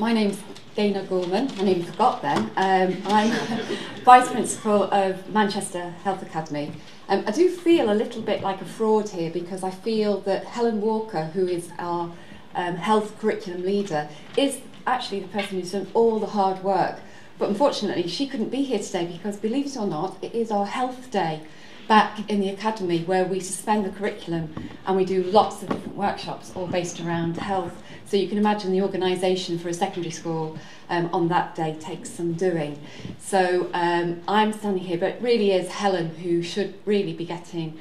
My name's Dana Gorman. My name you forgot then. I'm Vice Principal of Manchester Health Academy. I do feel a little bit like a fraud here because I feel that Helen Walker, who is our health curriculum leader, is actually the person who's done all the hard work. But unfortunately, she couldn't be here today because, believe it or not, it is our health day back in the academy where we suspend the curriculum and we do lots of different workshops all based around health. So you can imagine the organisation for a secondary school on that day takes some doing. So I'm standing here, but it really is Helen who should really be getting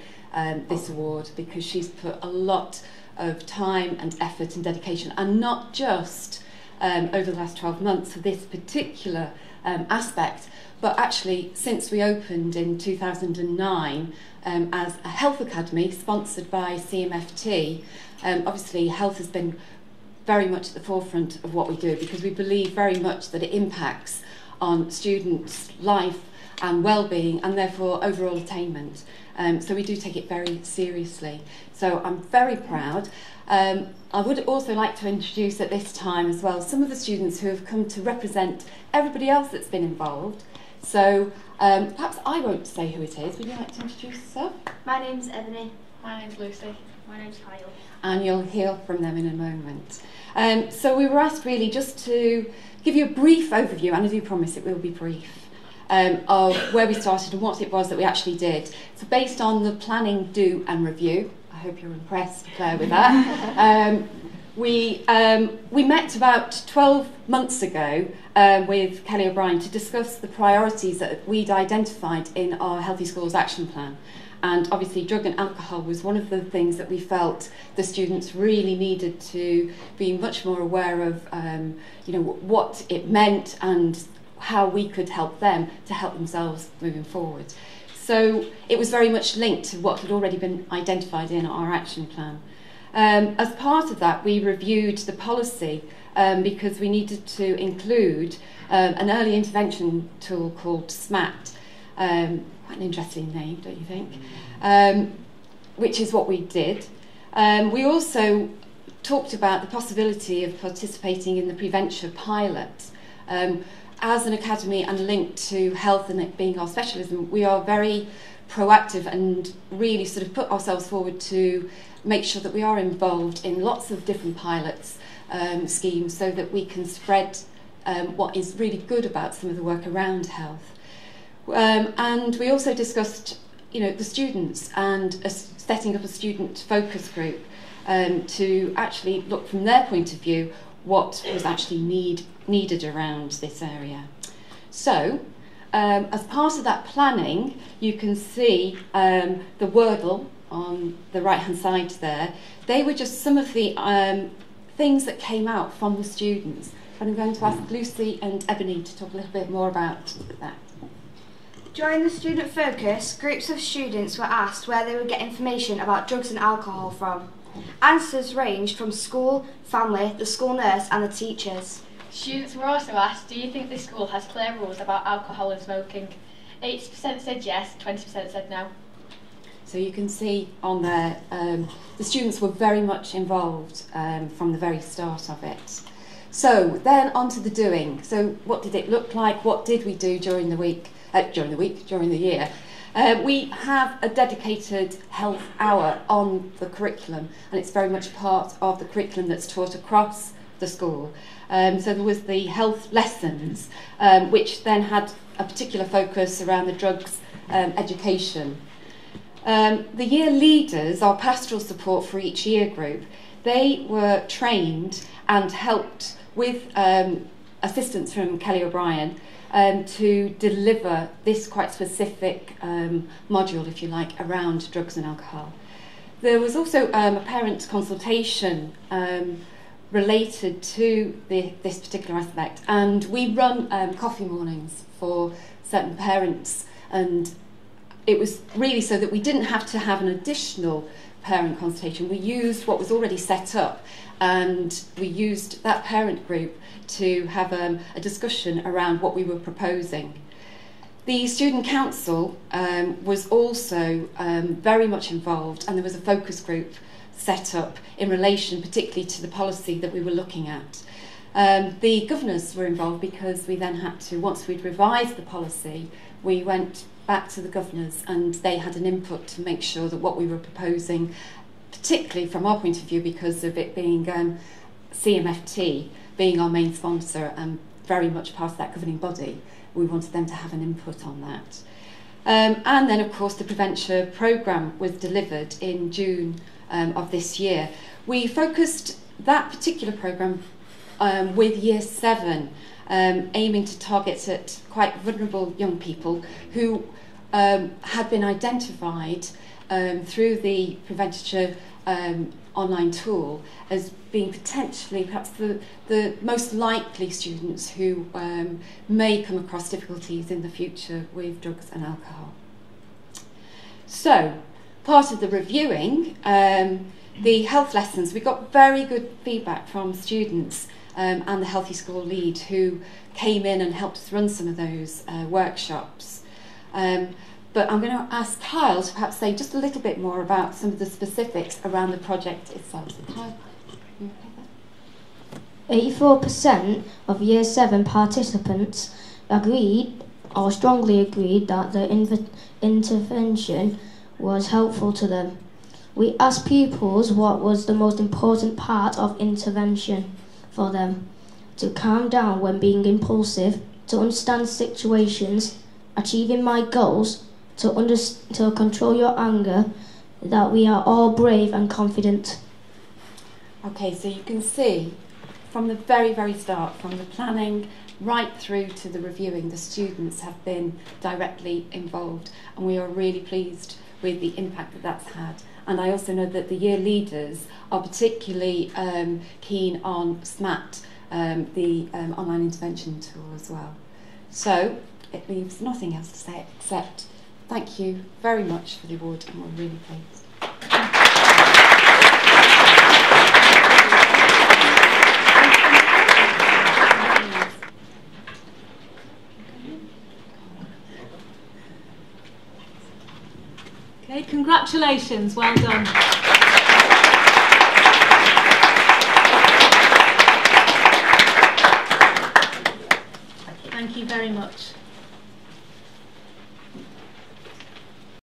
this award because she's put a lot of time and effort and dedication, and not just over the last 12 months for this particular aspect, but actually since we opened in 2009 as a health academy sponsored by CMFT. Obviously health has been very much at the forefront of what we do because we believe very much that it impacts on students' life and well-being and therefore overall attainment. So we do take it very seriously. So I'm very proud. I would also like to introduce at this time as well some of the students who have come to represent everybody else that's been involved. So perhaps I won't say who it is. Would you like to introduce yourself? My name's Ebony. My name's Lucy. My name's Kyle. And you'll hear from them in a moment. So we were asked really just to give you a brief overview, and I do promise it will be brief, of where we started and what it was that we actually did. So based on the planning, do and review, I hope you're impressed, Claire, with that. We met about 12 months ago with Kelly O'Brien to discuss the priorities that we'd identified in our Healthy Schools Action Plan. And obviously drug and alcohol was one of the things that we felt the students really needed to be much more aware of, what it meant and how we could help them to help themselves moving forward. So it was very much linked to what had already been identified in our action plan. As part of that, we reviewed the policy because we needed to include an early intervention tool called SMAT. Quite an interesting name, don't you think? Which is what we did. We also talked about the possibility of participating in the Preventure pilot. As an academy and linked to health and it being our specialism, we are very proactive and really sort of put ourselves forward to make sure that we are involved in lots of different pilots schemes so that we can spread what is really good about some of the work around health. And we also discussed, the students and setting up a student focus group to actually look from their point of view what was actually needed around this area. So, as part of that planning, you can see the Wordle on the right-hand side there. They were just some of the things that came out from the students. But I'm going to ask Lucy and Ebony to talk a little bit more about that. During the student focus, groups of students were asked where they would get information about drugs and alcohol from. Answers ranged from school, family, the school nurse and the teachers. Students were also asked, do you think this school has clear rules about alcohol and smoking? 80% said yes, 20% said no. So you can see on there, the students were very much involved from the very start of it. So then on to the doing. So what did it look like? What did we do during the year? We have a dedicated health hour on the curriculum, and it's very much part of the curriculum that's taught across the school. So there was the health lessons, which then had a particular focus around the drugs education. The year leaders, our pastoral support for each year group, they were trained and helped with assistance from Kelly O'Brien to deliver this quite specific module, if you like, around drugs and alcohol. There was also a parent consultation related to this particular aspect, and we run coffee mornings for certain parents, and it was really so that we didn't have to have an additional parent consultation. We used what was already set up, and we used that parent group to have a discussion around what we were proposing. The student council was also very much involved, and there was a focus group set up in relation particularly to the policy that we were looking at. The governors were involved because we then had to, once we'd revised the policy, we went back to the governors and they had an input to make sure that what we were proposing, particularly from our point of view because of it being CMFT being our main sponsor and very much part of that governing body, we wanted them to have an input on that. And then of course the Preventure programme was delivered in June of this year. We focused that particular programme with Year 7, aiming to target at quite vulnerable young people who had been identified through the Preventure online tool as being potentially perhaps the most likely students who may come across difficulties in the future with drugs and alcohol. So, part of the reviewing, the health lessons, we got very good feedback from students and the Healthy School lead who came in and helped us run some of those workshops. But I'm going to ask Kyle to perhaps say just a little bit more about some of the specifics around the project itself. So Kyle, you okay there? 84% of Year 7 participants agreed or strongly agreed that the intervention was helpful to them. We asked pupils what was the most important part of intervention for them: to calm down when being impulsive, to understand situations, achieving my goals, to control your anger, that we are all brave and confident. Okay, so you can see from the very, very start, from the planning right through to the reviewing, the students have been directly involved, and we are really pleased with the impact that that's had. And I also know that the year leaders are particularly keen on SMAT, the online intervention tool as well. So it leaves nothing else to say except thank you very much for the award, and we're really pleased. Okay, congratulations, well done. Thank you very much.